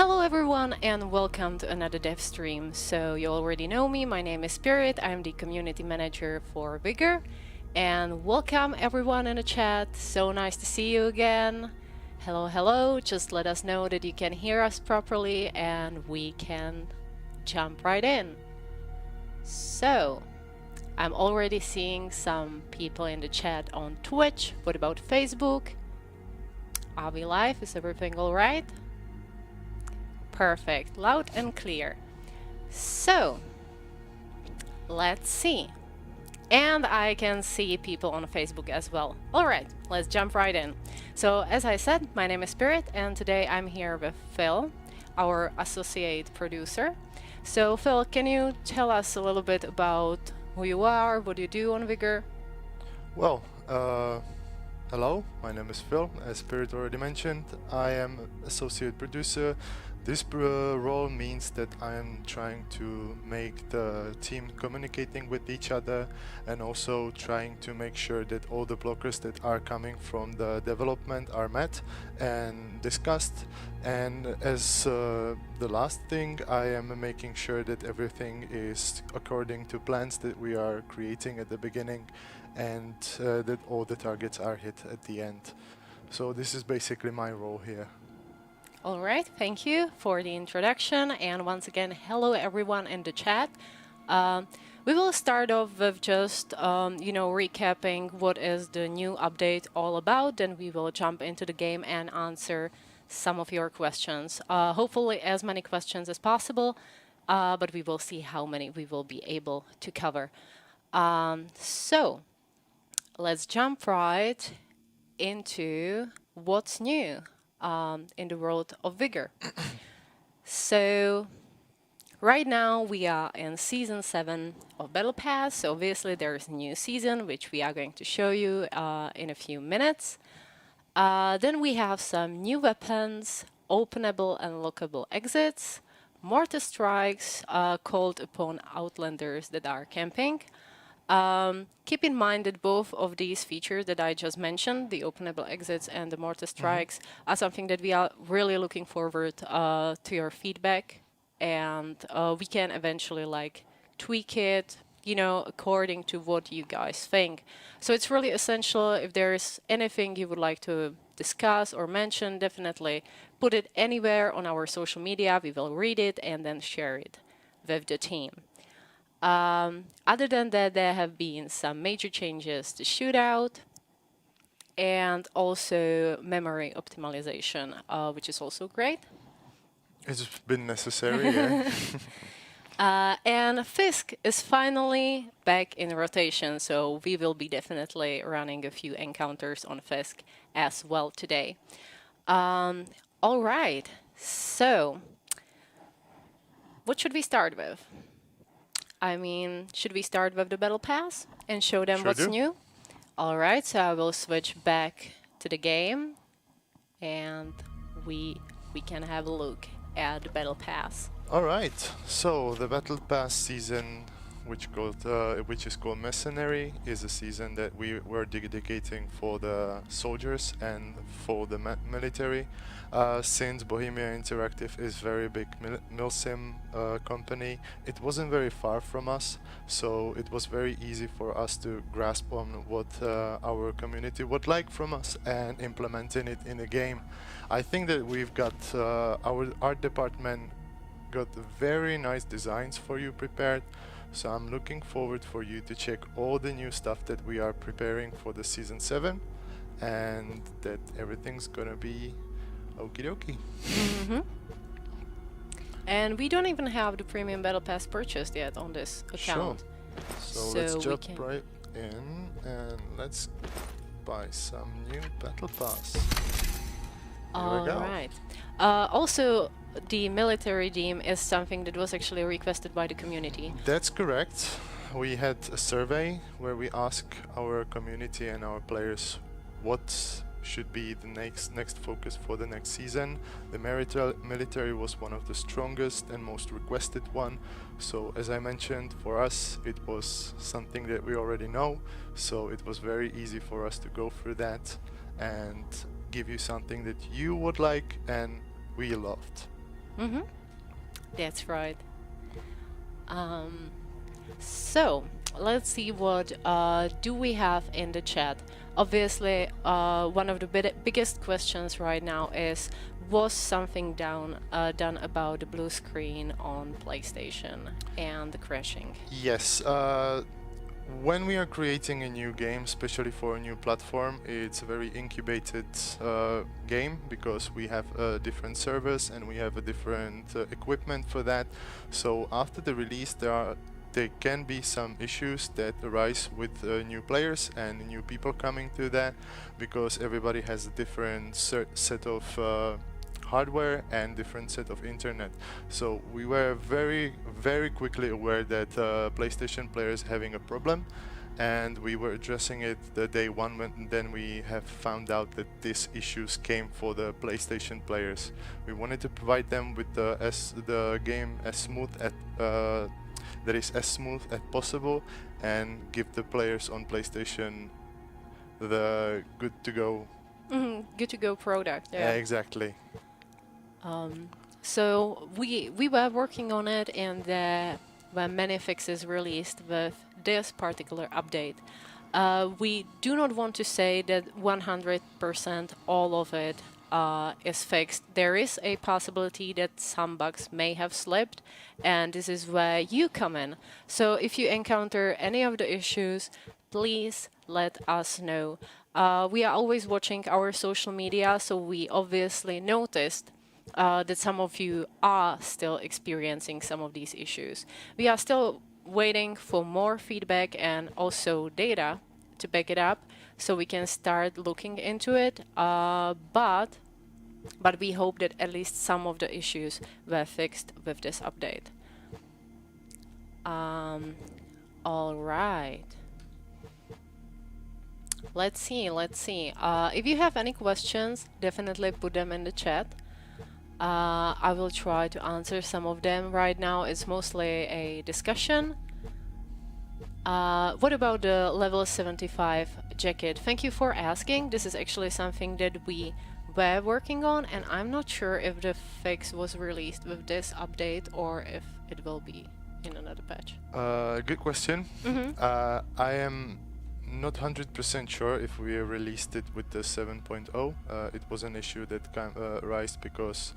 Hello everyone and welcome to another dev stream. So you already know me, my name is Pyrit, I'm the community manager for Vigor. And welcome everyone in the chat, so nice to see you again. Hello, hello, just let us know that you can hear us properly and we can jump right in. So, I'm already seeing some people in the chat on Twitch. What about Facebook? Are we live? Is everything alright? Perfect, loud and clear. So, let's see. And I can see people on Facebook as well. Alright, let's jump right in. So, as I said, my name is Pyrit, and today I'm here with Phil, our associate producer. So, Phil, can you tell us a little bit about who you are, what you do on Vigor? Well, hello, my name is Phil. As Pyrit already mentioned, I am associate producer. This role means that I am trying to make the team communicating with each other and also trying to make sure that all the blockers that are coming from the development are met and discussed. And as the last thing, I am making sure that everything is according to plans that we are creating at the beginning and that all the targets are hit at the end. So this is basically my role here. All right, thank you for the introduction, and once again, hello everyone in the chat. We will start off with just, recapping what is the new update all about, then we will jump into the game and answer some of your questions. Hopefully as many questions as possible, but we will see how many we will be able to cover. So, let's jump right into what's new in the world of Vigor. So right now we are in season 7 of Battle Pass. So obviously there is a new season, which we are going to show you in a few minutes. Then we have some new weapons, openable and lockable exits, mortar strikes called upon Outlanders that are camping. Keep in mind that both of these features that I just mentioned, the openable exits and the mortar strikes, are something that we are really looking forward to your feedback, and we can eventually tweak it, according to what you guys think. So it's really essential. If there's anything you would like to discuss or mention, definitely put it anywhere on our social media. We will read it and then share it with the team. Other than that, there have been some major changes to shootout and also memory optimization, which is also great. It's been necessary, yeah. And Fisk is finally back in rotation, so we will be definitely running a few encounters on Fisk as well today. All right, so what should we start with? I mean, should we start with the Battle Pass and show them what's new? All right, so I will switch back to the game and we can have a look at the Battle Pass. All right, so the Battle Pass season, which is called Mercenary, is a season that we were dedicating for the soldiers and for the military. Since Bohemia Interactive is very big milsim company, it wasn't very far from us, so it was very easy for us to grasp on what our community would like from us and implementing it in the game. I think that we've got our art department got very nice designs for you prepared, so I'm looking forward for you to check all the new stuff that we are preparing for the season 7 and that everything's gonna be okie dokie. And we don't even have the premium battle pass purchased yet on this account. Sure. So let's jump right in and let's buy some new battle pass. All right. Also, the military theme is something that was actually requested by the community. That's correct. We had a survey where we asked our community and our players what should be the next focus for the next season. The military was one of the strongest and most requested one. So as I mentioned, for us it was something that we already know. So it was very easy for us to go through that and give you something that you would like and we loved. Mm-hmm. That's right. Um, so let's see what do we have in the chat. Obviously, one of the biggest questions right now is, was something done about the blue screen on PlayStation and the crashing? Yes, when we are creating a new game, especially for a new platform, it's a very incubated game because we have different servers and we have a different equipment for that. So after the release, there can be some issues that arise with new players and new people coming to that, because everybody has a different set of hardware and different set of internet. So we were very quickly aware that PlayStation players having a problem, and we were addressing it the day one when then we have found out that these issues came for the PlayStation players. We wanted to provide them with the game as smooth that is as smooth as possible, and give the players on PlayStation the good to go. Good to go product. Yeah. Exactly. So we were working on it, and were many fixes released with this particular update. We do not want to say that 100% all of it is fixed. There is a possibility that some bugs may have slipped, and this is where you come in. So if you encounter any of the issues, please let us know. We are always watching our social media, so we obviously noticed that some of you are still experiencing some of these issues. We are still waiting for more feedback and also data to back it up so we can start looking into it. But we hope that at least some of the issues were fixed with this update. All right. Let's see. If you have any questions, definitely put them in the chat. I will try to answer some of them. Right now it's mostly a discussion. What about the level 75 jacket? Thank you for asking. This is actually something that we were working on, and I'm not sure if the fix was released with this update or if it will be in another patch. Good question. I am not 100% sure if we released it with the 7.0. It was an issue that arose because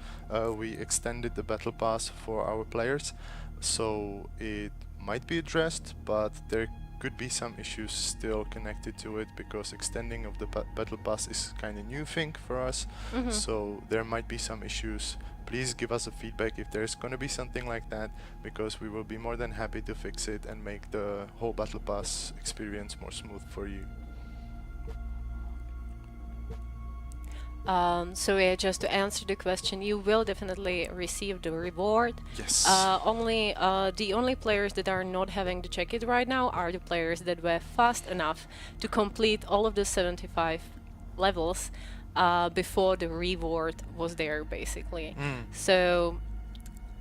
we extended the battle pass for our players, so it might be addressed, but there could be some issues still connected to it because extending of the battle pass is kind of new thing for us. So there might be some issues. Please give us a feedback if there's gonna be something like that, because we will be more than happy to fix it and make the whole battle pass experience more smooth for you. So yeah, just to answer the question, you will definitely receive the reward. Yes. The only players that are not having to check it right now are the players that were fast enough to complete all of the 75 levels before the reward was there, basically. So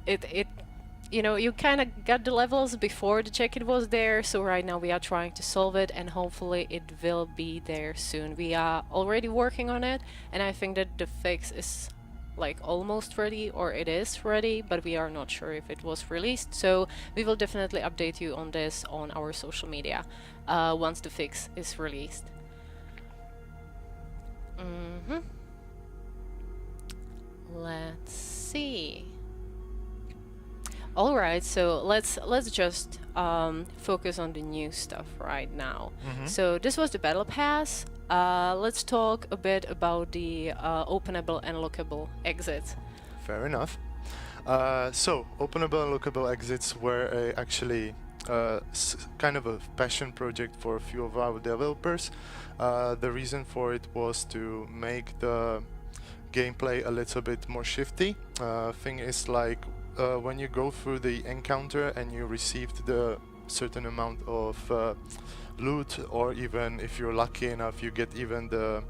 it you know, you kind of got the levels before the check-it was there, so right now we are trying to solve it, and hopefully it will be there soon. We are already working on it, and I think that the fix is like almost ready, or it is ready, but we are not sure if it was released, so we will definitely update you on this on our social media once the fix is released. Let's see. All right, so let's just focus on the new stuff right now. So this was the battle pass. Let's talk a bit about the openable and lookable exits. Fair enough. So openable and lookable exits were actually kind of a passion project for a few of our developers. The reason for it was to make the gameplay a little bit more shifty. Thing is, like, when you go through the encounter and you received the certain amount of loot, or even if you're lucky enough you get even the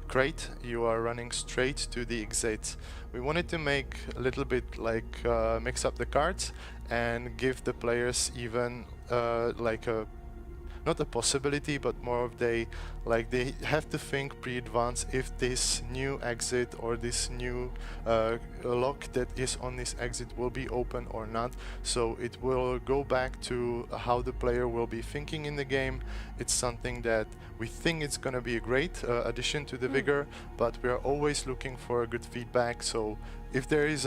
crate, you are running straight to the exit. We wanted to make a little bit like mix up the cards and give the players even like a not a possibility, but more of they have to think pre-advance if this new exit or this new lock that is on this exit will be open or not. So it will go back to how the player will be thinking in the game. It's something that we think it's going to be a great addition to the Vigor, but we are always looking for good feedback. So if there is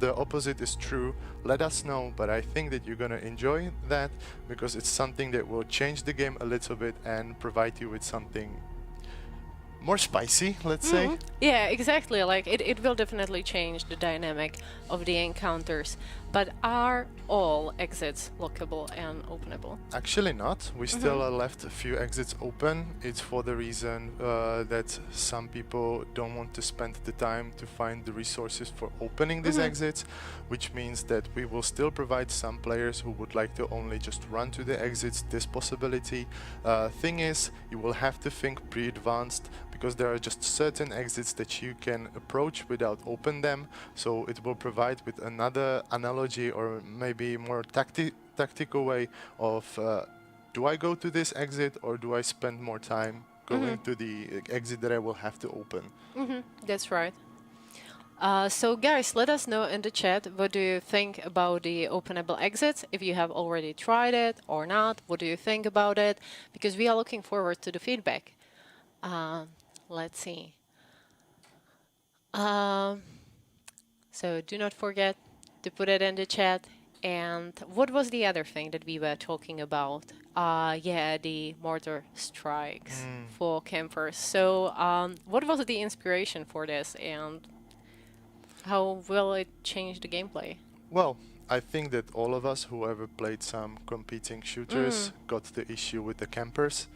the opposite is true, let us know, but I think that you're gonna enjoy that because it's something that will change the game a little bit and provide you with something more spicy, let's say. Yeah, exactly. Like it will definitely change the dynamic of the encounters. But are all exits lockable and openable? Actually not. We still left a few exits open. It's for the reason that some people don't want to spend the time to find the resources for opening these exits, which means that we will still provide some players who would like to only just run to the exits this possibility. Thing is, you will have to think pre-advanced because there are just certain exits that you can approach without open them. So it will provide with another analogy or maybe more tactical way of do I go to this exit or do I spend more time going to the exit that I will have to open? That's right. So guys, let us know in the chat, what do you think about the openable exits? If you have already tried it or not, what do you think about it? Because we are looking forward to the feedback. Let's see. So do not forget to put it in the chat. And what was the other thing that we were talking about? Yeah, the mortar strikes for campers. So what was the inspiration for this and how will it change the gameplay? Well, I think that all of us who ever played some competing shooters got the issue with the campers.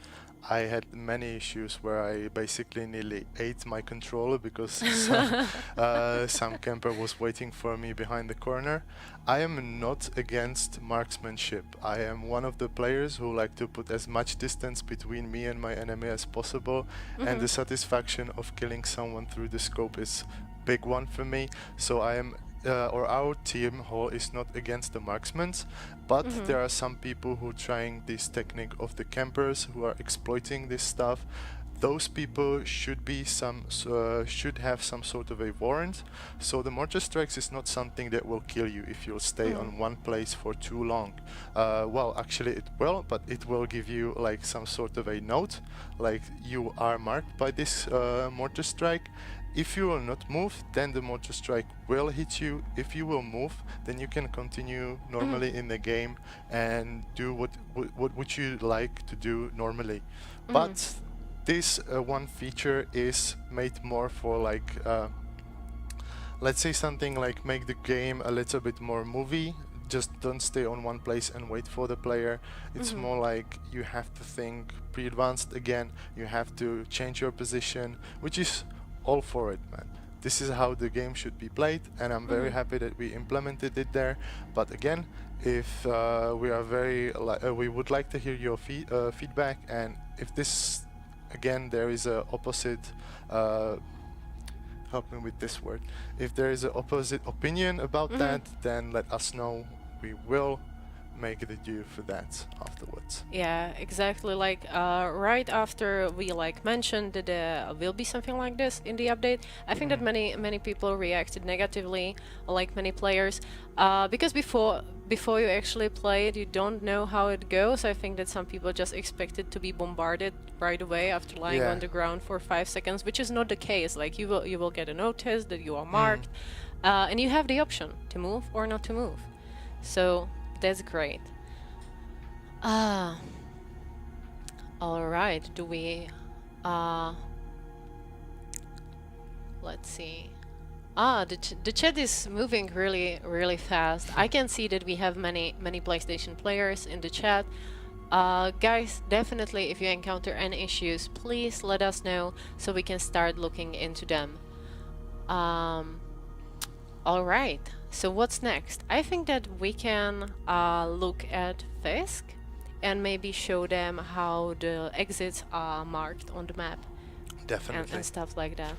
I had many issues where I basically nearly ate my controller because some camper was waiting for me behind the corner. I am not against marksmanship. I am one of the players who like to put as much distance between me and my enemy as possible, and the satisfaction of killing someone through the scope is big one for me. So I am or our team whole is not against the marksmen, but there are some people who are trying this technique of the campers who are exploiting this stuff. Those people should be should have some sort of a warrant. So the mortar strikes is not something that will kill you if you'll stay on one place for too long. Well, actually it will, but it will give you like some sort of a note, like you are marked by this mortar strike. If you will not move, then the mortar strike will hit you. If you will move, then you can continue normally in the game and do what would you like to do normally. But this one feature is made more for like, let's say something like make the game a little bit more movie. Just don't stay on one place and wait for the player. It's more like you have to think pre-advanced again. You have to change your position, which is all for it, man. This is how the game should be played, and I'm very happy that we implemented it there. But again, if we are we would like to hear your feedback, and if this again there is a opposite help me with this word, if there is an opposite opinion about that, then let us know. We will make the do for that afterwards. Yeah, exactly. Like right after we like mentioned that there will be something like this in the update, I think that many people reacted negatively, like many players, because before you actually play it, you don't know how it goes. I think that some people just expected to be bombarded right away after lying on the ground for 5 seconds, which is not the case. Like you will get a notice that you are marked, and you have the option to move or not to move. So that's great. All right. Do we? Let's see. The chat is moving really fast. I can see that we have many PlayStation players in the chat. Guys, definitely, if you encounter any issues, please let us know so we can start looking into them. All right. So what's next? I think that we can look at Fisk and maybe show them how the exits are marked on the map. Definitely. And stuff like that.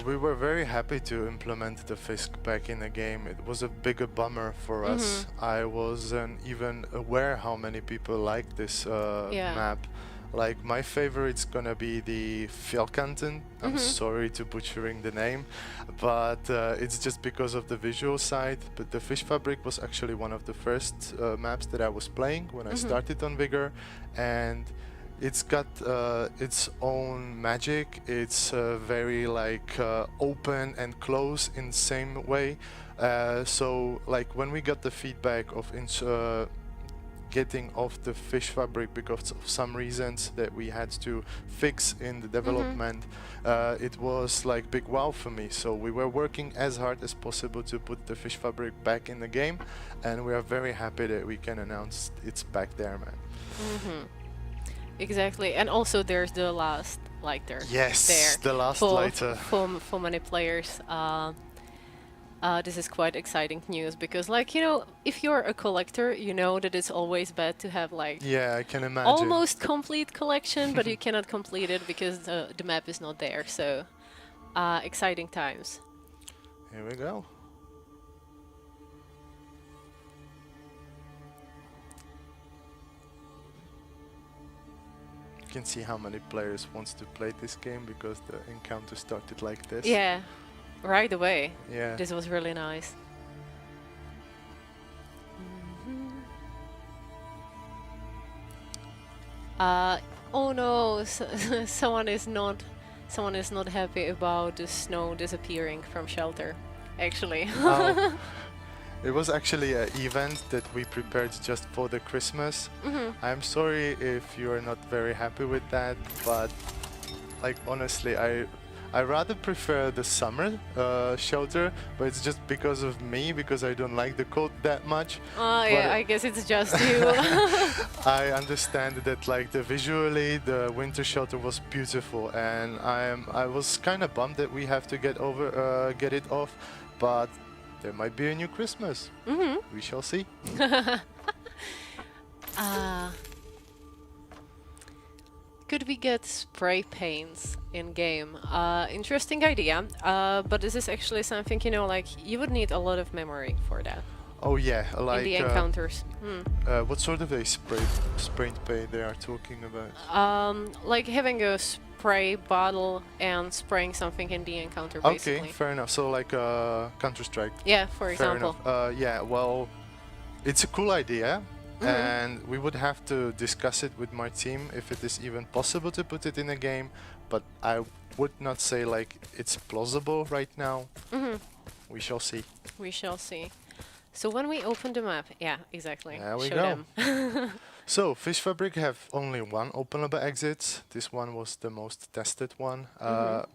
We were very happy to implement the Fisk back in the game. It was a bigger bummer for us. I wasn't even aware how many people like this Yeah. map. Like, my favorite's gonna be the Fjellkanten. I'm sorry to butchering the name, but it's just because of the visual side. But the Fish Fabric was actually one of the first maps that I was playing when I started on Vigor, and it's got its own magic. It's very like open and close in the same way. So like when we got the feedback of getting off the Fish Fabric because of some reasons that we had to fix in the development, it was like big wow for me. So we were working as hard as possible to put the Fish Fabric back in the game, and we are very happy that we can announce it's back there, man. Exactly, and also there's the last lighter. Yes, there the last for, lighter. for many players. This is quite exciting news because, like, you know, if you're a collector, you know that it's always bad to have like Yeah, I can imagine. almost complete collection, but you cannot complete it because the map is not there. So, exciting times. Here we go. You can see how many players wants to play this game because the encounter started like this. Yeah, right away. Yeah. This was really nice. Oh no, someone is not happy about the snow disappearing from shelter. Actually. It was actually an event that we prepared just for the Christmas. I'm sorry if you are not very happy with that, but like honestly, I rather prefer the summer shelter, but it's just because of me, because I don't like the cold that much. Yeah, I guess it's just you. I understand that like visually the winter shelter was beautiful, and I was kind of bummed that we have to get it off, but there might be a new Christmas. We shall see. Could we get spray paints in game? Interesting idea, but this is actually something, you know, like you would need a lot of memory for that. Oh yeah, like in the encounters. what sort of a spray paint they are talking about? Like having a spray bottle and spraying something in the encounter, basically. Okay, fair enough. So like Counter-Strike. Yeah, for Fair example. enough. Yeah, well, it's a cool idea, and we would have to discuss it with my team if it is even possible to put it in a game, but I would not say like it's plausible right now. We shall see. We shall see. So when we open the map, yeah, exactly. There we Show go. them. So Fish Fabric have only one openable exit. This one was the most tested one.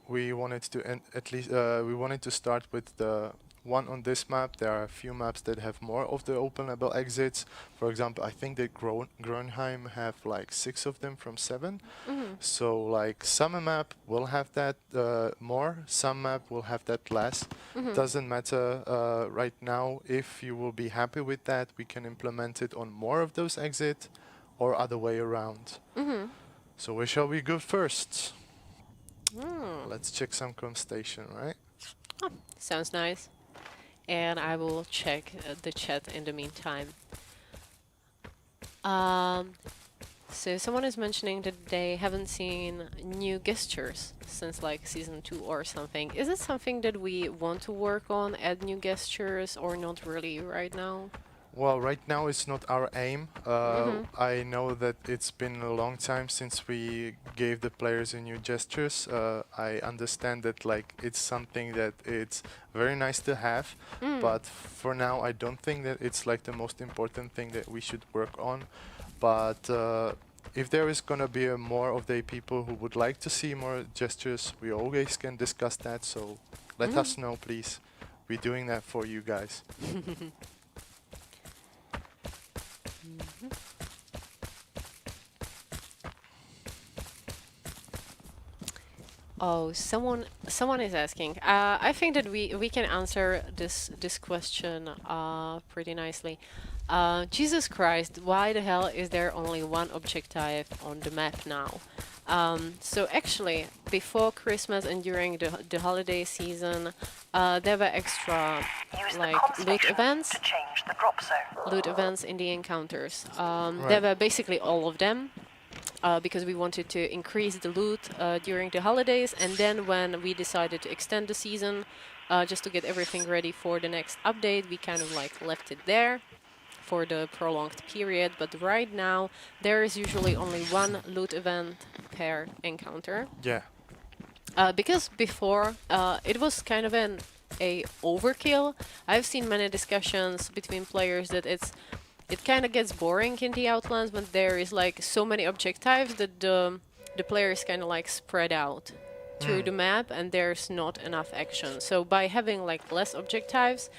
We wanted to at least we wanted to start with the one on this map. There are a few maps that have more of the openable exits. For example, I think that Gronheim have like 6 of them from 7. So like some map will have that more, some map will have that less. Doesn't matter right now. If you will be happy with that, we can implement it on more of those exits or other way around. So where shall we go first? Let's check some station, right? Sounds nice. And I will check the chat in the meantime. So someone is mentioning that they haven't seen new gestures since like season 2 or something. Is it something that we want to work on, add new gestures, or not really right now? Well, right now it's not our aim. I know that it's been a long time since we gave the players a new gestures. I understand that like it's something that it's very nice to have, but for now I don't think that it's like the most important thing that we should work on. But if there is gonna be more of the people who would like to see more gestures, we always can discuss that. So let us know, please. We're doing that for you guys. Oh, someone is asking. I think that we can answer this question pretty nicely. Jesus Christ, why the hell is there only one objective on the map now? So actually, before Christmas and during the holiday season, there were extra Use the like comm loot station events. to change the drop zone. Loot events in the encounters. There Right. were basically all of them. Because we wanted to increase the loot during the holidays, and then when we decided to extend the season, just to get everything ready for the next update, we kind of like left it there for the prolonged period. But right now, there is usually only one loot event per encounter. Yeah. Because before, it was kind of a overkill. I've seen many discussions between players that it kind of gets boring in the Outlands when there is like so many objectives that the players kind of like spread out through the map and there's not enough action. So by having like less objectives,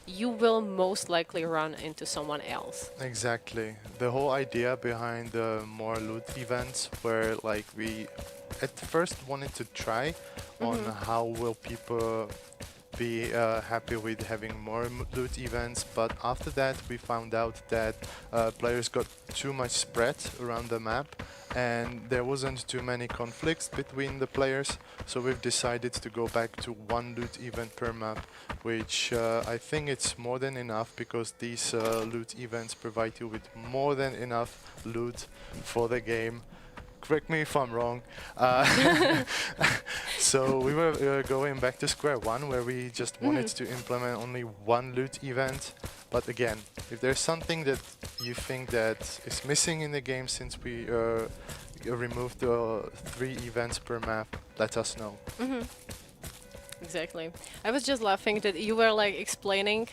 you will most likely run into someone else. Exactly. The whole idea behind the more loot events were like we at first wanted to try on how will people be happy with having more loot events, but after that we found out that players got too much spread around the map and there wasn't too many conflicts between the players, so we've decided to go back to one loot event per map, which I think it's more than enough because these loot events provide you with more than enough loot for the game. Correct me if I'm wrong. So we were going back to square one where we just wanted to implement only one loot event. But again, if there's something that you think that is missing in the game since we removed the 3 events per map, let us know. Exactly. I was just laughing that you were like explaining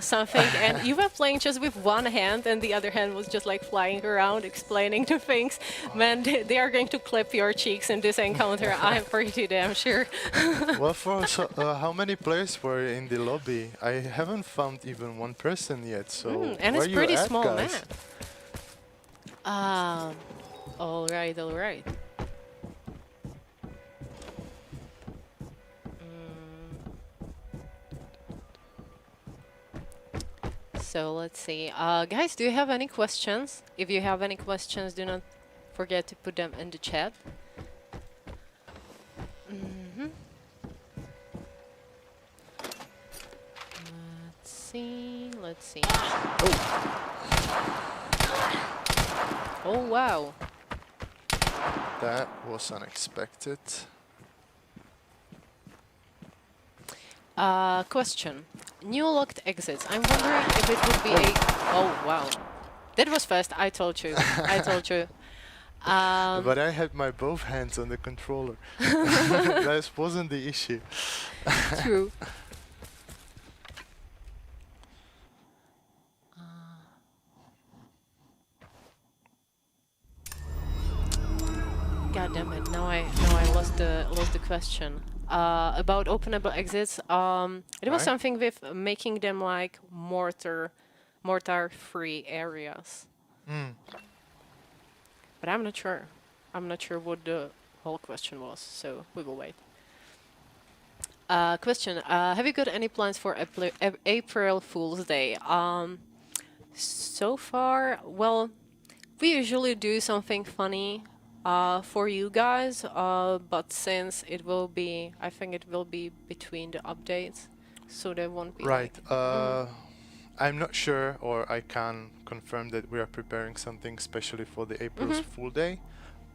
something and you were playing just with one hand and the other hand was just like flying around explaining the things. Man, they are going to clip your cheeks in this encounter, I'm pretty damn sure. Well, for how many players were in the lobby? I haven't found even one person yet, so And where it's you pretty at, small guys? map. All right, all right. So let's see. Guys, do you have any questions? If you have any questions, do not forget to put them in the chat. Let's see, let's see. Oh, wow. That was unexpected. Question. New locked exits. I'm wondering if it would be a... Oh, wow. That was fast. I told you. I told you. But I had my both hands on the controller. That wasn't the issue. True. God damn it! Now I lost the question. About openable exits. It was Right. something with making them like mortar-free areas. But I'm not sure. I'm not sure what the whole question was. So we will wait. Question. Have you got any plans for April Fool's Day? So far, well, we usually do something funny for you guys, but since it will be, I think it will be between the updates, so there won't be Right. like, I'm not sure, or I can confirm that we are preparing something specially for the April's Fool Day,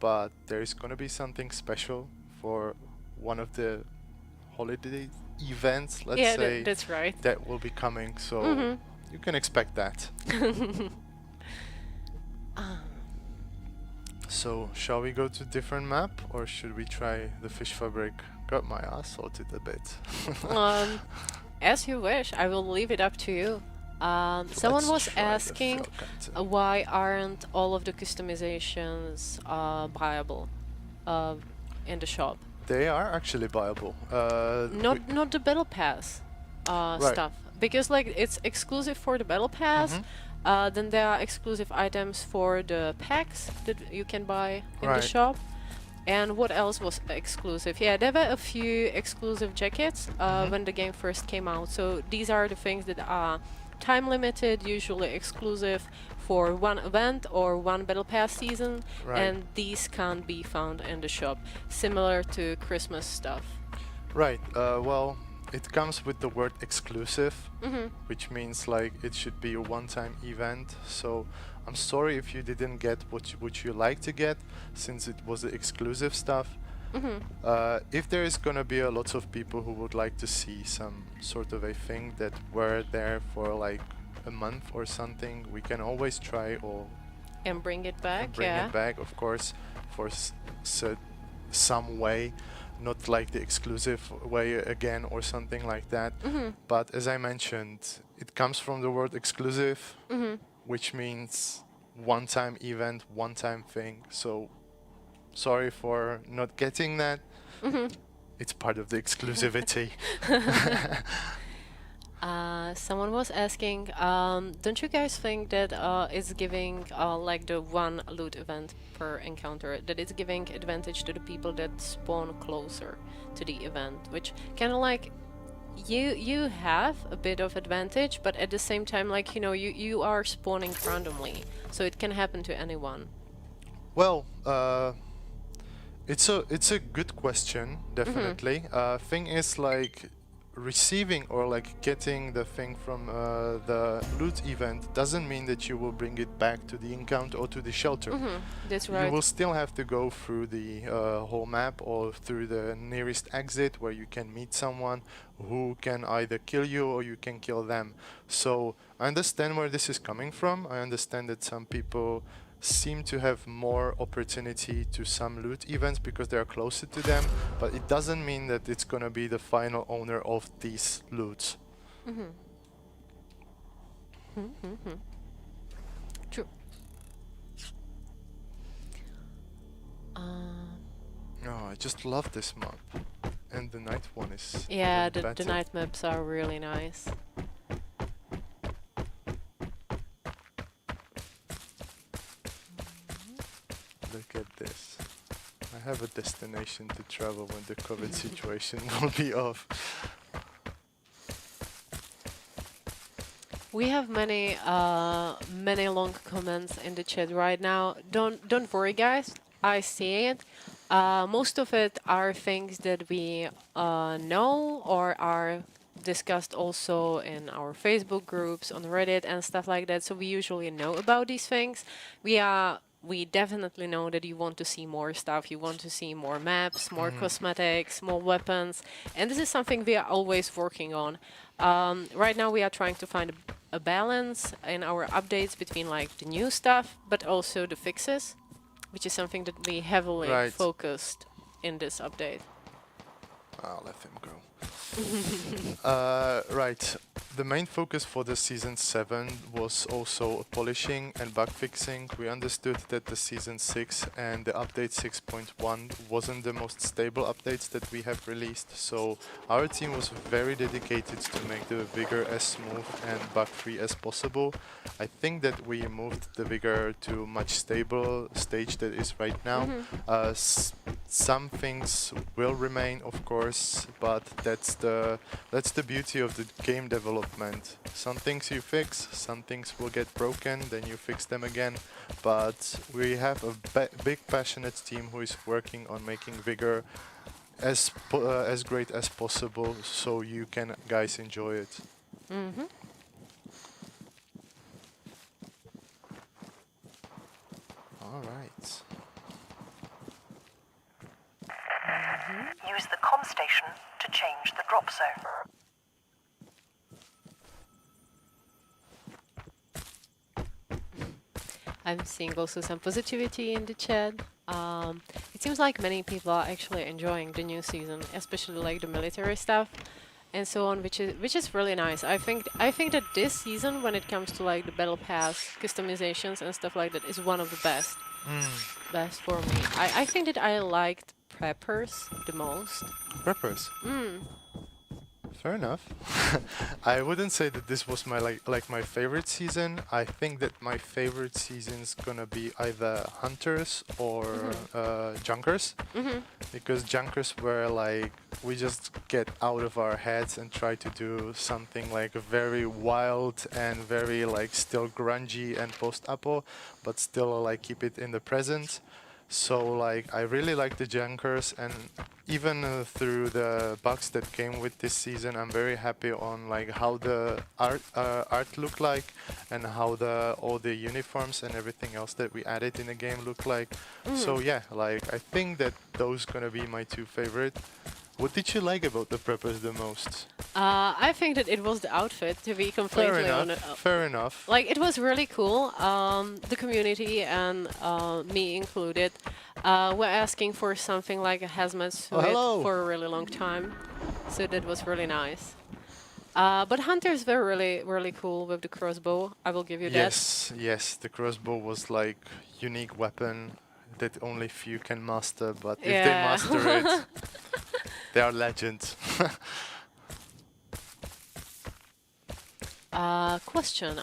but there is gonna be something special for one of the holiday events, let's yeah, say, that's right. that will be coming. So you can expect that. So shall we go to different map, or should we try the fish fabric? Got my ass salted a bit. As you wish. I will leave it up to you. Someone Let's was try the asking Falcon. why aren't all of the customizations buyable in the shop? They are actually buyable. Not the battle pass stuff, because like it's exclusive for the battle pass. Then there are exclusive items for the packs that you can buy in the shop. And what else was exclusive? Yeah, there were a few exclusive jackets when the game first came out. So these are the things that are time limited, usually exclusive for one event or one battle pass season, Right. and these can't be found in the shop, similar to Christmas stuff. Right. Well, it comes with the word exclusive, Mm-hmm. which means like it should be a one-time event. So I'm sorry if you didn't get what you like to get, since it was the exclusive stuff. Mm-hmm. If there is gonna be a lot of people who would like to see some sort of a thing that were there for like a month or something, we can always try or And bring it back, bring yeah. it back, of course, for some way, not like the exclusive way again or something like that. Mm-hmm. But as I mentioned, it comes from the word exclusive, Mm-hmm. which means one-time event, one-time thing. So sorry for not getting that. Mm-hmm. It's part of the exclusivity. Someone was asking, don't you guys think that it's giving like the one loot event per encounter, that it's giving advantage to the people that spawn closer to the event, which kind of like you have a bit of advantage, but at the same time, like, you know, you are spawning randomly, so it can happen to anyone. Well, it's a good question, definitely. Thing is, like, receiving or like getting the thing from the loot event doesn't mean that you will bring it back to the encounter or to the shelter. Mm-hmm. That's You right. will still have to go through the whole map or through the nearest exit where you can meet someone who can either kill you or you can kill them. So I understand where this is coming from. I understand that some people seem to have more opportunity to some loot events because they are closer to them, but it doesn't mean that it's gonna be the final owner of these loots. Mm-hmm. Mm-hmm. True. Oh, I just love this map. And the night one is Yeah, even the better. night maps are really nice. Look at this. I have a destination to travel when the COVID situation will be off. We have many long comments in the chat right now. Don't worry, guys. I see it. Most of it are things that we know or are discussed also in our Facebook groups, on Reddit and stuff like that. So we usually know about these things. We definitely know that you want to see more stuff. You want to see more maps, more cosmetics, more weapons, and this is something we are always working on. Right now we are trying to find a balance in our updates between like the new stuff, but also the fixes, which is something that we heavily Right. focused in this update. I'll let him go. Right. The main focus for the Season 7 was also polishing and bug fixing. We understood that the Season 6 and the update 6.1 wasn't the most stable updates that we have released, so our team was very dedicated to make the Vigor as smooth and bug-free as possible. I think that we moved the Vigor to a much stable stage that is right now. Some things will remain, of course, but that's the beauty of the game development. Some things you fix, some things will get broken, then you fix them again. But we have a big passionate team who is working on making Vigor as great as possible, so you can guys enjoy it. Mm-hmm. All right. Use the comm station to change the drop zone. I'm seeing also some positivity in the chat. It seems like many people are actually enjoying the new season, especially like the military stuff and so on, which is really nice. I think that this season, when it comes to like the battle pass customizations and stuff like that, is one of the best for me. I think that I liked preppers the most. Preppers. Fair enough. I wouldn't say that this was my like my favorite season. I think that my favorite season's gonna be either Hunters or Junkers, because Junkers were like we just get out of our heads and try to do something like very wild and very like still grungy and post-apo, but still like keep it in the present. So like I really like the Junkers, and even through the bugs that came with this season, I'm very happy on like how the art looked like and how all the uniforms and everything else that we added in the game look like. So yeah, like I think that those gonna be my two favorite. What did you like about the preppers the most? I think that it was the outfit, to be completely honest. Fair enough. Like, it was really cool. The community and me included were asking for something like a hazmat suit for a really long time. So that was really nice. But hunters were really, really cool with the crossbow. I will give you that. Yes, the crossbow was like unique weapon that only few can master, but if they master it, they are legends. Question.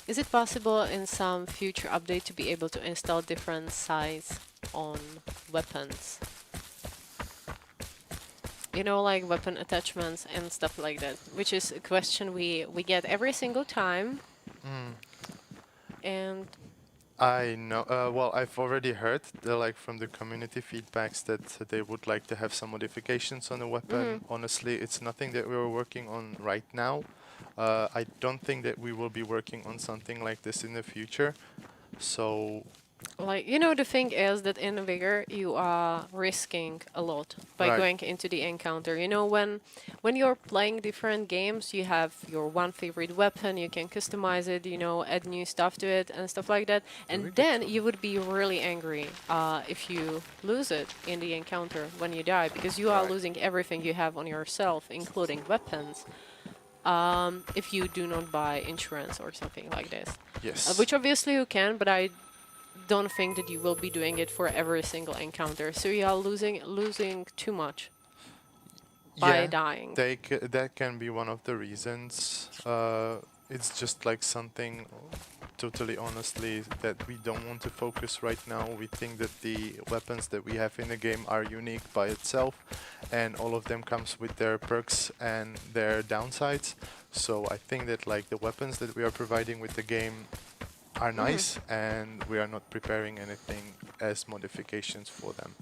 Is it possible in some future update to be able to install different size on weapons? You know, like weapon attachments and stuff like that, which is a question we get every single time. And I know. Well, I've already heard like from the community feedbacks that they would like to have some modifications on the weapon. Honestly, it's nothing that we're working on right now. I don't think that we will be working on something like this in the future. So, like, you know, the thing is that in Vigor you are risking a lot by going into the encounter. You know, when you're playing different games, you have your one favorite weapon, you can customize it, you know, add new stuff to it and stuff like that. And then you would be really angry if you lose it in the encounter when you die, because you are losing everything you have on yourself, including weapons. If you do not buy insurance or something like this. yes. Which obviously you can, but I don't think that you will be doing it for every single encounter. So you are losing too much by dying. That can be one of the reasons. It's just like something totally honestly that we don't want to focus right now. We think that the weapons that we have in the game are unique by itself, and all of them comes with their perks and their downsides. So I think that like the weapons that we are providing with the game are nice, and we are not preparing anything as modifications for them.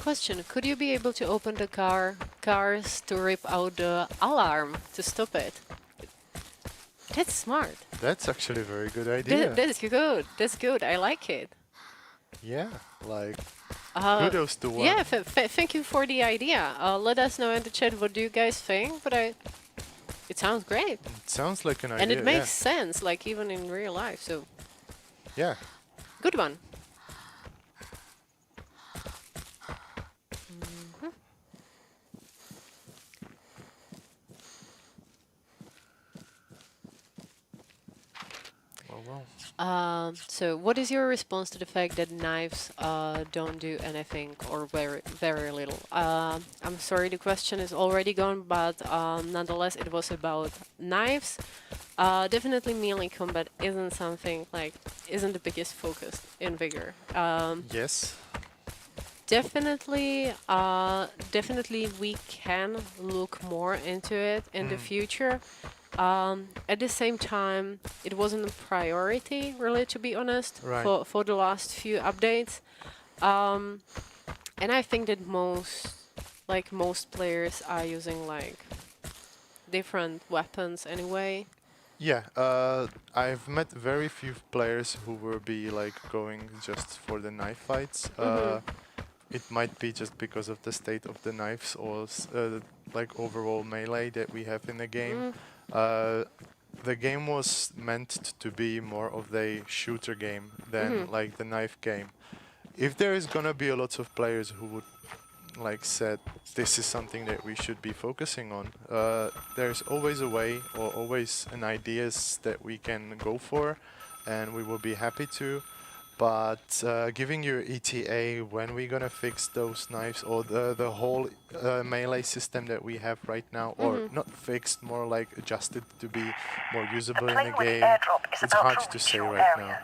Question, could you be able to open the cars to rip out the alarm to stop it? That's smart. That's actually a very good idea. That's good. That's good. I like it. Yeah, like kudos to one. Yeah, thank you for the idea. Let us know in the chat what do you guys think, but it sounds great. It sounds like an idea. And it makes sense, like even in real life, so. Yeah. Good one. So what is your response to the fact that knives don't do anything or very little? I'm sorry, the question is already gone, but nonetheless, it was about knives. Definitely melee combat isn't something like, isn't the biggest focus in Vigor. Yes. Definitely we can look more into it in the future. At the same time, it wasn't a priority, really, to be honest, for the last few updates. And I think that most players are using like different weapons anyway. Yeah, I've met very few players who will be like going just for the knife fights. It might be just because of the state of the knives or like overall melee that we have in the game. The game was meant to be more of a shooter game than like the knife game. If there is gonna be a lot of players who would like said, this is something that we should be focusing on. There's always a way or always an ideas that we can go for, and we will be happy to. But giving you ETA when we're gonna fix those knives or the whole melee system that we have right now, or not fixed, more like adjusted to be more The usable in plane the with the game, airdrop is it's about hard to to reach say your right now. area.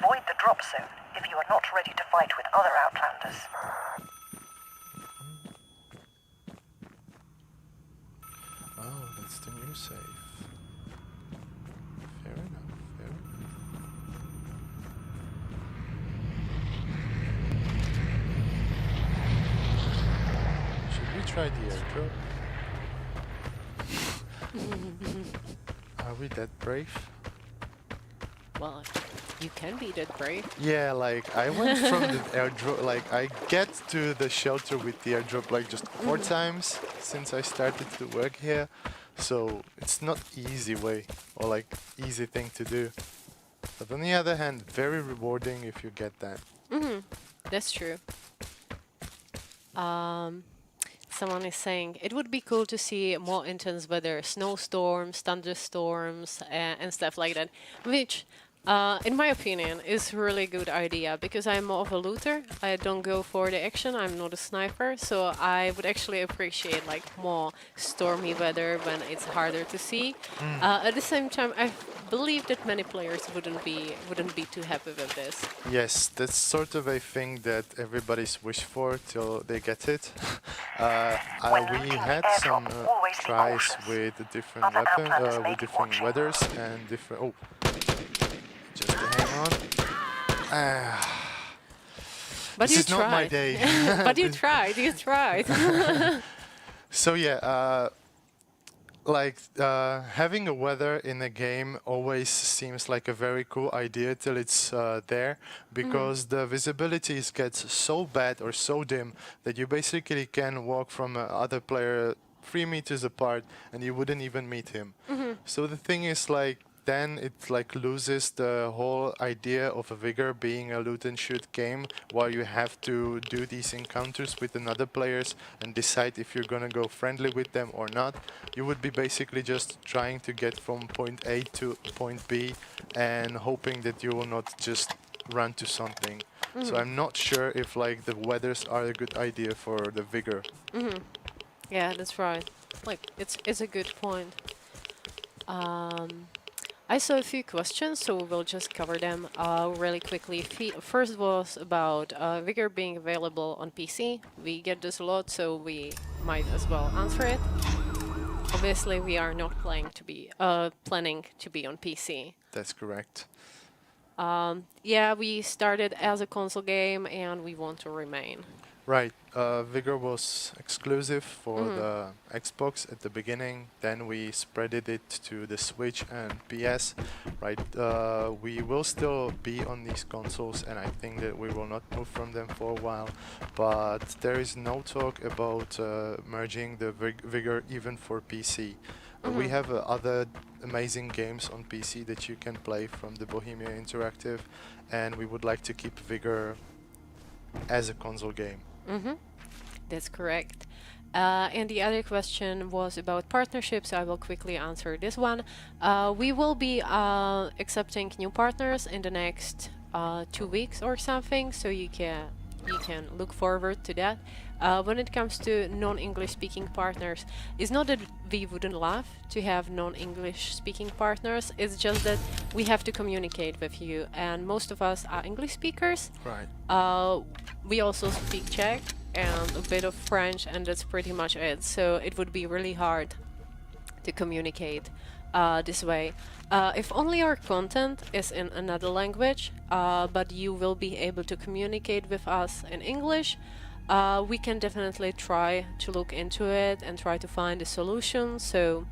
Avoid the drop zone if you are not ready to fight with other Outlanders. Oh, that's the new save. Fair enough, fair enough. Should we try the airdrop? Are we that brave? Well, you can be that brave. Yeah, like I went from the airdrop, like I get to the shelter with the airdrop like just 4 times since I started to work here. So it's not easy way or like easy thing to do. But on the other hand, very rewarding if you get that. That's true. Someone is saying it would be cool to see more intense weather, snowstorms, thunderstorms, and stuff like that. Which, in my opinion, is a really good idea because I'm more of a looter. I don't go for the action. I'm not a sniper, so I would actually appreciate like more stormy weather when it's harder to see. At the same time, I believe that many players wouldn't be too happy with this. Yes, that's sort of a thing that everybody's wish for till they get it. We had some tries with different weapons, with different weathers and different. Oh, just hang on. But This you is not my tried. day. But you tried. You tried. So yeah, having a weather in a game always seems like a very cool idea till it's there, because the visibilities gets so bad or so dim that you basically can walk from other player 3 meters apart and you wouldn't even meet him. So the thing is like then it like loses the whole idea of a Vigor being a loot and shoot game, while you have to do these encounters with another players and decide if you're gonna go friendly with them or not. You would be basically just trying to get from point A to point B and hoping that you will not just run to something. So I'm not sure if like the weathers are a good idea for the Vigor. Yeah, that's right. Like it's a good point. I saw a few questions, so we'll just cover them really quickly. First was about Vigor being available on PC. We get this a lot, so we might as well answer it. Obviously, we are not planning to be on PC. That's correct. Yeah, we started as a console game, and we want to remain. Right. Vigor was exclusive for the Xbox at the beginning. Then we spreaded it to the Switch and PS. Right. We will still be on these consoles, and I think that we will not move from them for a while. But there is no talk about merging the Vigor even for PC. We have other amazing games on PC that you can play from the Bohemia Interactive, and we would like to keep Vigor as a console game. That's correct. And the other question was about partnerships. I will quickly answer this one. We will be accepting new partners in the next 2 weeks or something, so you can look forward to that. When it comes to non-English speaking partners, it's not that we wouldn't love to have non-English speaking partners, it's just that we have to communicate with you, and most of us are English speakers. Right. We also speak Czech and a bit of French, and that's pretty much it. So it would be really hard to communicate this way. If only our content is in another language, but you will be able to communicate with us in English, we can definitely try to look into it and try to find a solution. So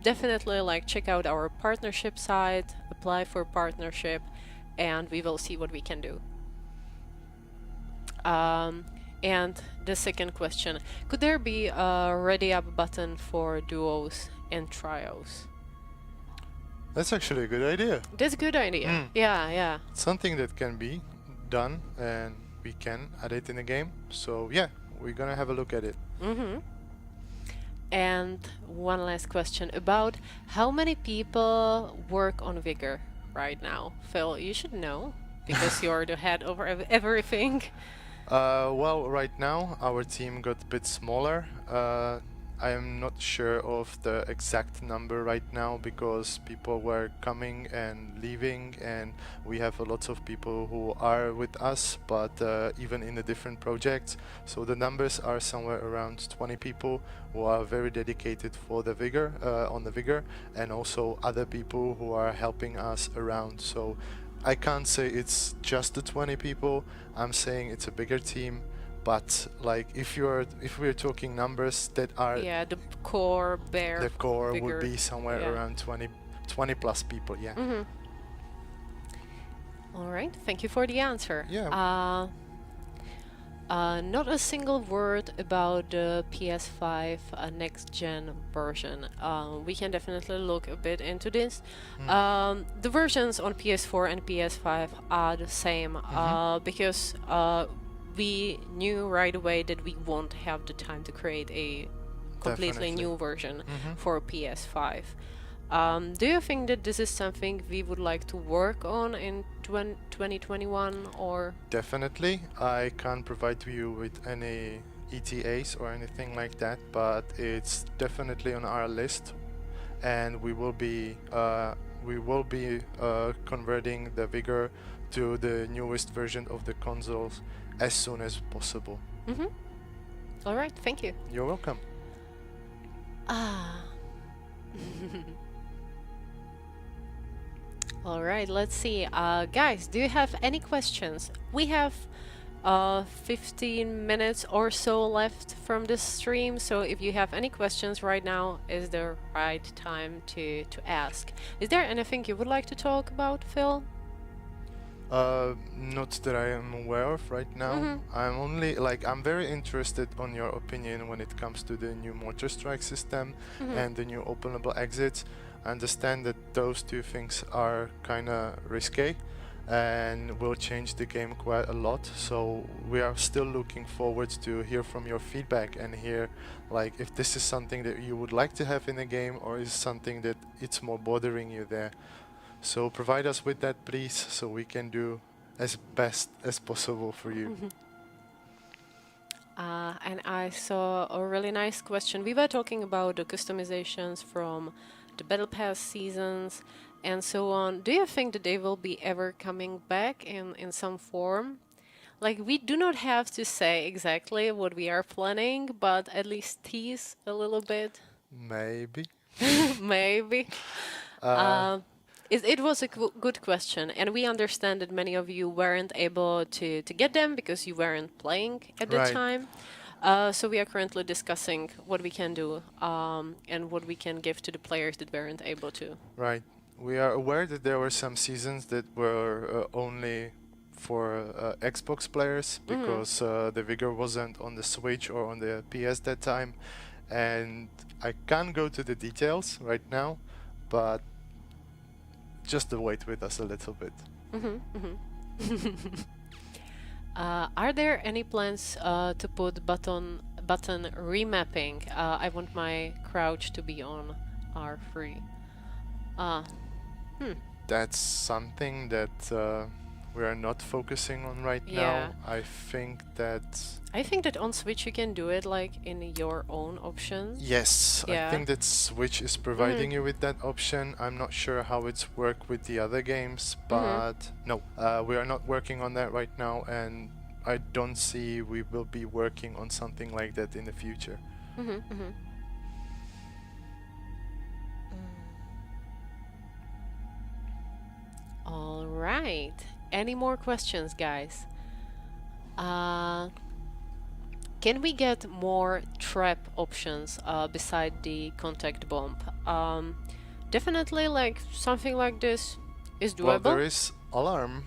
definitely like check out our partnership site, apply for partnership, and we will see what we can do. And the second question, could there be a ready up button for duos and trios? That's actually a good idea. That's a good idea. It's Something that can be done and we can add it in the game. So yeah, we're gonna have a look at it. Mm-hmm. And one last question about how many people work on Vigor right now. Phil, you should know because you're the head over everything. Well, right now our team got a bit smaller. I am not sure of the exact number right now because people were coming and leaving, and we have a lot of people who are with us, but even in the different projects. So the numbers are somewhere around 20 people who are very dedicated for the Vigor, on the Vigor, and also other people who are helping us around. So I can't say it's just the 20 people. I'm saying it's a bigger team, but like if we're talking numbers that are Yeah, the core bear. the core Vigor, would be somewhere yeah. around 20 plus people. Yeah. Mm-hmm. All right, thank you for the answer. Yeah. Not a single word about the PS5 next gen version. We can definitely look a bit into this. The versions on PS4 and PS5 are the same because we knew right away that we won't have the time to create a completely Definitely. new version for PS5. Do you think that this is something we would like to work on in 2021 or? Definitely. I can't provide you with any ETAs or anything like that, but it's definitely on our list, and we will be converting the Vigor to the newest version of the consoles as soon as possible. Mm-hmm. All right, thank you. You're welcome. All right, let's see. Guys, do you have any questions? We have 15 minutes or so left from this stream, so if you have any questions right now is the right time to ask. Is there anything you would like to talk about, Phil? Not that I am aware of right now. I'm only I'm very interested on your opinion when it comes to the new mortar strike system and the new openable exits. I understand that those two things are kind of risque and will change the game quite a lot. So we are still looking forward to hear from your feedback and hear if this is something that you would like to have in the game or is something that it's more bothering you there. So provide us with that, please, so we can do as best as possible for you. And I saw a really nice question. We were talking about the customizations from the Battle Pass seasons and so on. Do you think that they will be ever coming back in some form? We do not have to say exactly what we are planning, but at least tease a little bit. Maybe. Maybe. It was a good question, and we understand that many of you weren't able to get them because you weren't playing at the time. So we are currently discussing what we can do and what we can give to the players that weren't able to. Right. We are aware that there were some seasons that were only for Xbox players because the Vigor wasn't on the Switch or on the PS that time. And I can't go to the details right now, but just wait with us a little bit. Are there any plans to put button remapping? I want my crouch to be on R3. That's something that we are not focusing on right now. I think that on Switch you can do it in your own options. Yes, I think that Switch is providing you with that option. I'm not sure how it's work with the other games, but no, we are not working on that right now, and I don't see we will be working on something like that in the future. All right. Any more questions, guys? Can we get more trap options beside the contact bomb? Definitely, something like this is doable. Well, there is alarm.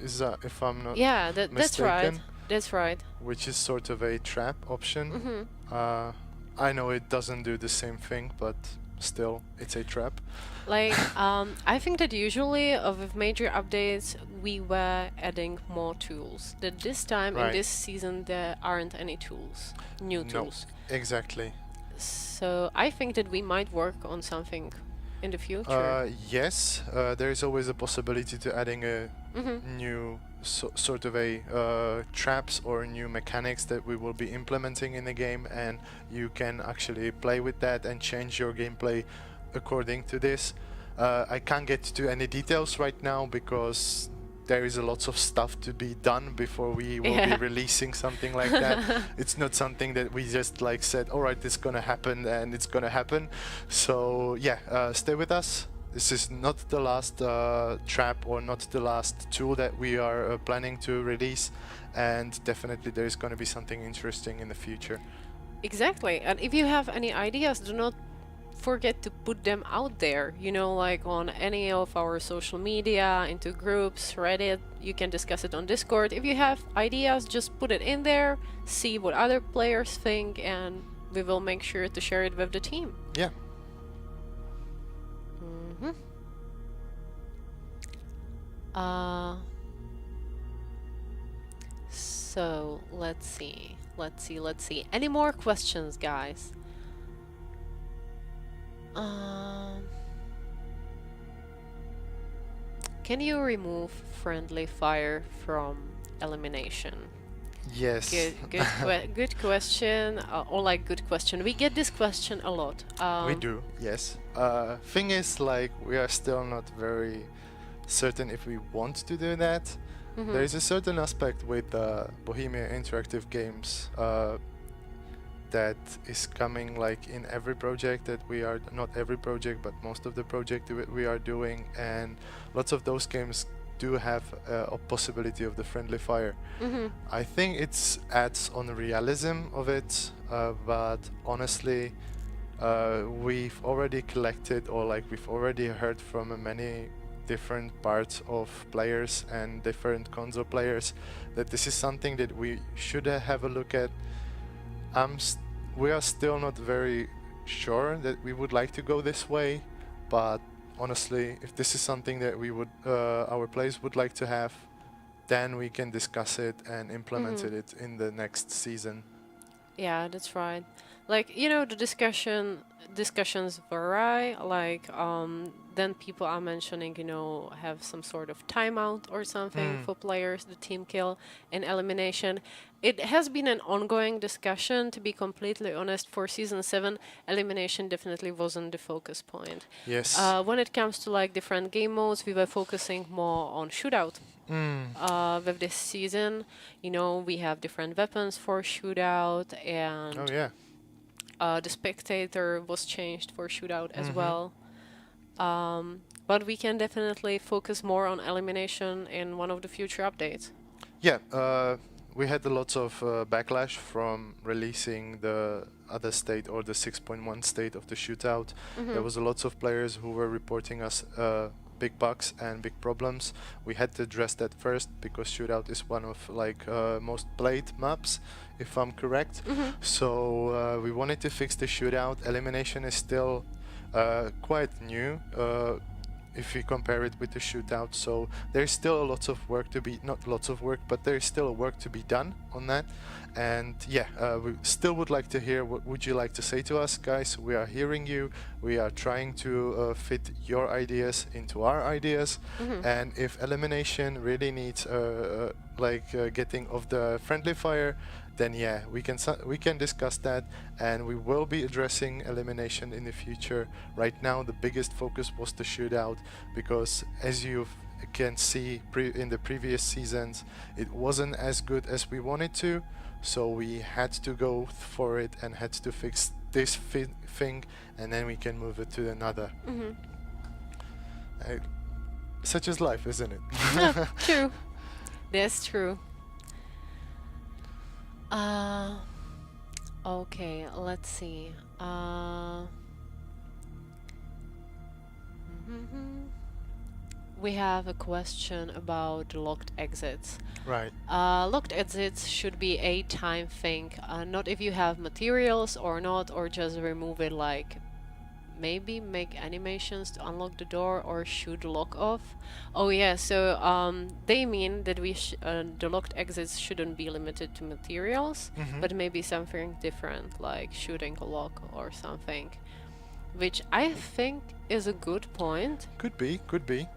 Is that, if I'm not that's right. mistaken, That's right. which is sort of a trap option. I know it doesn't do the same thing, but still, it's a trap. I think that usually with major updates, we were adding more tools. That this time in Right. this season there aren't any tools, new No, tools. exactly. So I think that we might work on something in the future. Yes, there is always a possibility to adding a Mm-hmm. new sort of a traps or new mechanics that we will be implementing in the game, and you can actually play with that and change your gameplay according to this. I can't get to any details right now because there is a lot of stuff to be done before we will be Yeah. releasing something like that. It's not something that we just like said, all right, it's gonna happen and it's gonna happen. So yeah, stay with us. This is not the last trap or not the last tool that we are planning to release, and definitely there is going to be something interesting in the future. Exactly. And if you have any ideas, do not forget to put them out there, you know, like on any of our social media, into groups, Reddit. You can discuss it on Discord. If you have ideas, just put it in there, see what other players think, and we will make sure to share it with the team. Yeah. Mm-hmm. So let's see. Any more questions, guys? Can you remove friendly fire from elimination? Yes. Good question. Or like good question. We get this question a lot. We do. Yes. Thing is, like, we are still not very certain if we want to do that. Mhm. There is a certain aspect with Bohemia Interactive Games that is coming like in every project that we are, not every project, but most of the project we are doing, and lots of those games do have a possibility of the friendly fire. Mhm. I think it adds on the realism of it, but honestly, we've already collected, or like we've already heard from many different parts of players and different console players that this is something that we should have a look at. We are still not very sure that we would like to go this way, but honestly, if this is something that we would, our players would like to have, then we can discuss it and implement Mhm. it in the next season. Yeah, that's right. Like, you know, the discussions vary. Like, then people are mentioning, you know, have some sort of timeout or something for players, the team kill and elimination. It has been an ongoing discussion, to be completely honest. For season 7, elimination definitely wasn't the focus point. Yes. When it comes to like different game modes, we were focusing more on shootout. With this season, you know, we have different weapons for shootout, and Oh yeah. the spectator was changed for shootout as Mhm. well. But we can definitely focus more on elimination in one of the future updates. Yeah, we had a lot of backlash from releasing the other state, or the 6.1 state of the shootout. There was a lots of players who were reporting us big bugs and big problems. We had to address that first because shootout is one of like most played maps, if I'm correct. So we wanted to fix the shootout. Elimination is still quite new if we compare it with the shootout, so there's still a lot of work to be, not lots of work, but there's still work to be done on that. And yeah, we still would like to hear what would you like to say to us, guys. We are hearing you. We are trying to fit your ideas into our ideas. And if elimination really needs getting off the friendly fire, then yeah, we can discuss that, and we will be addressing elimination in the future. Right now, the biggest focus was the shootout, because as you can see in the previous seasons, it wasn't as good as we wanted to, so we had to go for it and had to fix this thing, and then we can move it to another. Such is life, isn't it? No, true. That's true. Okay, let's see. We have a question about locked exits. Right. Locked exits should be a time thing, not if you have materials or not, or just remove it like maybe make animations to unlock the door or shoot the lock off. Oh yeah, so they mean that the locked exits shouldn't be limited to materials, but maybe something different, like shooting a lock or something, which I think is a good point. Could be, could be.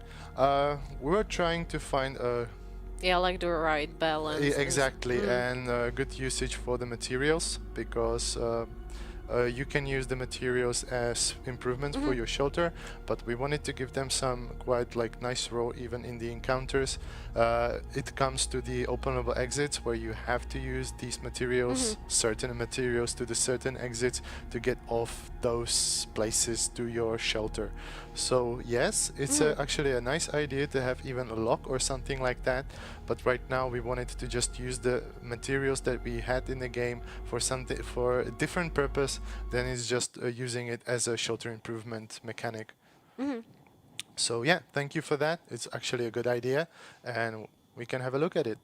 We're trying to find a Yeah, like the right balance. exactly and good usage for the materials, because you can use the materials as improvements for your shelter, but we wanted to give them some quite like nice role even in the encounters. It comes to the openable exits where you have to use these materials, certain materials to the certain exits to get off those places to your shelter. So yes, it's actually a nice idea to have even a lock or something like that, but right now we wanted to just use the materials that we had in the game for something, for a different purpose than is just using it as a shelter improvement mechanic. So yeah, thank you for that. It's actually a good idea, and we can have a look at it.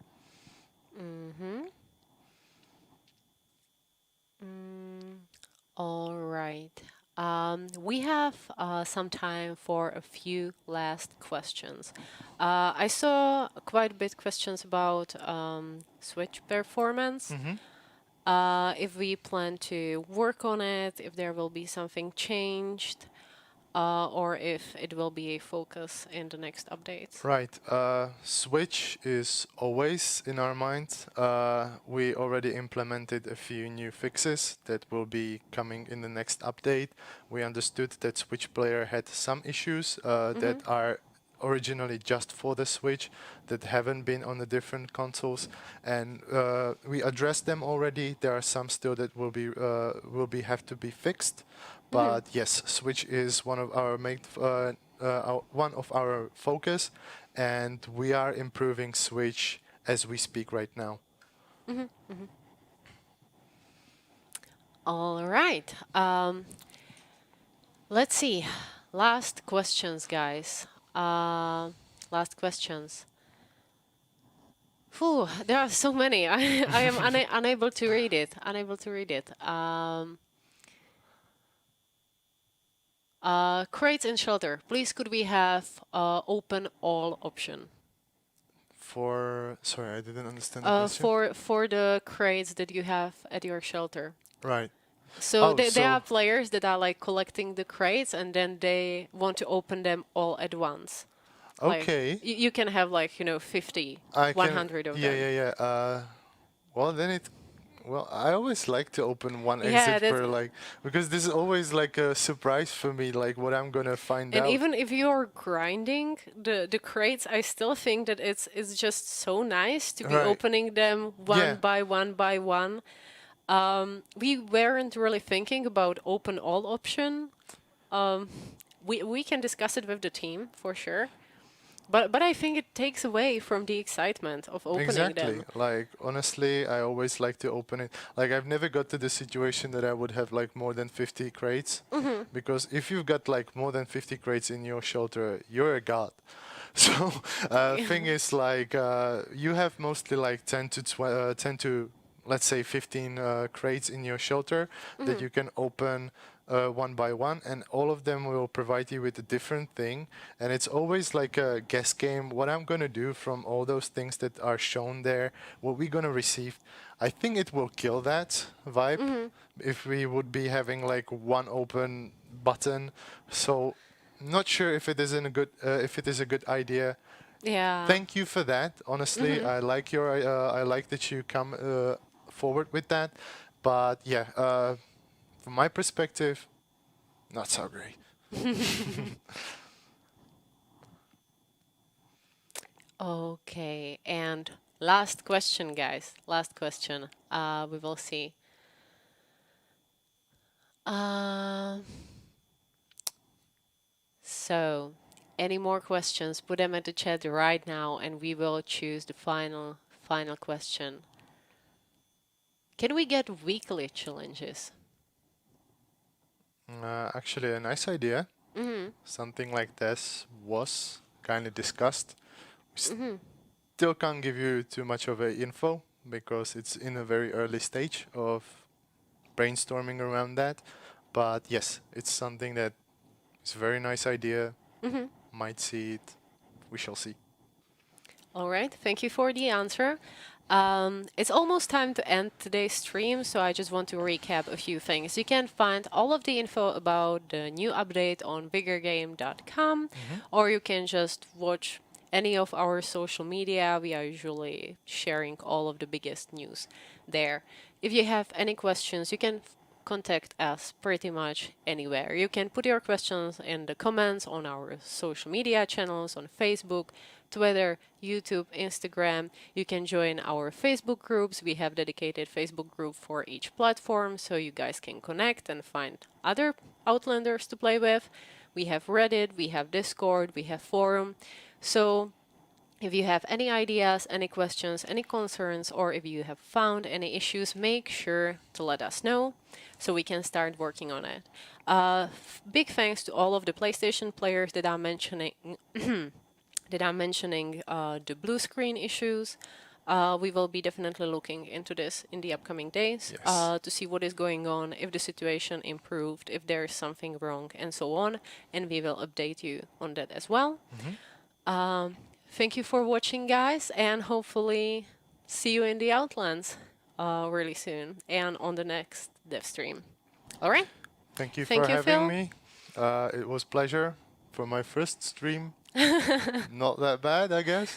All right. We have some time for a few last questions. I saw quite a bit questions about Switch performance. If we plan to work on it, if there will be something changed, or if it will be a focus in the next updates. Right. Switch is always in our minds. We already implemented a few new fixes that will be coming in the next update. We understood that Switch player had some issues that are originally just for the Switch that haven't been on the different consoles, and we addressed them already. There are some still that will be have to be fixed. But yes, Switch is one of our one of our focus, and we are improving Switch as we speak right now. All right. Let's see. Last questions, guys. Last questions. Phew, there are so many. I am unable to read it. Unable to read it. Crates and shelter. Please, could we have open all option? Sorry, I didn't understand the question. For the crates that you have at your shelter. Right. So Oh, there are players that are like collecting the crates and then they want to open them all at once. Okay. Like, you can have like, 50, I can. 100 of Yeah, them. yeah. Well, then it. Well, I always like to open one Yeah, exit that's, per like, because this is always like a surprise for me, like what I'm gonna find and out. even if you're grinding the crates, I still think that it's just so nice to be Right. opening them one Yeah. by one by one. We weren't really thinking about open all option. We can discuss it with the team for sure. But I think it takes away from the excitement of opening Exactly. them. Like honestly, I always like to open it. Like I've never got to the situation that I would have like more than 50 crates, because if you've got like more than 50 crates in your shelter, you're a god. So thing is like you have mostly like 10 to let's say 15 crates in your shelter that you can open one by one, and all of them will provide you with a different thing, and it's always like a guess game what I'm gonna do from all those things that are shown there, what we're gonna receive. I think it will kill that vibe if we would be having like one open button. So not sure if it isn't a good if it is a good idea. Yeah. Thank you for that. Honestly, I like your I like that you come forward with that. But yeah, from my perspective, not so great. Okay, and last question, guys. Last question. We will see. So, any more questions? Put them in the chat right now, and we will choose the final question. Can we get weekly challenges? Actually, a nice idea. Something like this was kind of discussed. We still can't give you too much of a info because it's in a very early stage of brainstorming around that. But yes, it's something that It's a very nice idea. Might see it. We shall see. All right, thank you for the answer. It's almost time to end today's stream, so I just want to recap a few things. You can find all of the info about the new update on vigorgame.com, or you can just watch any of our social media. We are usually sharing all of the biggest news there. If you have any questions, you can contact us pretty much anywhere. You can put your questions in the comments on our social media channels on Facebook, Twitter, YouTube, Instagram. You can join our Facebook groups. We have dedicated Facebook group for each platform, so you guys can connect and find other Outlanders to play with. We have Reddit, we have Discord, we have forum. So if you have any ideas, any questions, any concerns, or if you have found any issues, make sure to let us know so we can start working on it. Big thanks to all of the PlayStation players that are mentioning the blue screen issues. We will be definitely looking into this in the upcoming days to see what is going on, if the situation improved, if there is something wrong, and so on. And we will update you on that as well. Thank you for watching, guys, and hopefully see you in the Outlands really soon and on the next dev stream. All right? Thank you Thank for you, having Phil. me. It was pleasure for my first stream. Not that bad, I guess.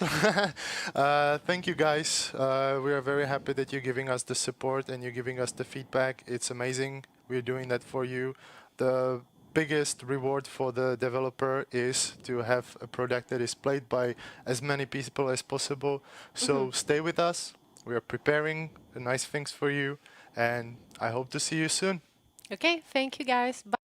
Thank you, guys. We are very happy that you're giving us the support and you're giving us the feedback. It's amazing. We're doing that for you. The biggest reward for the developer is to have a product that is played by as many people as possible. So stay with us. We are preparing nice things for you, and I hope to see you soon. Okay, thank you, guys. Bye.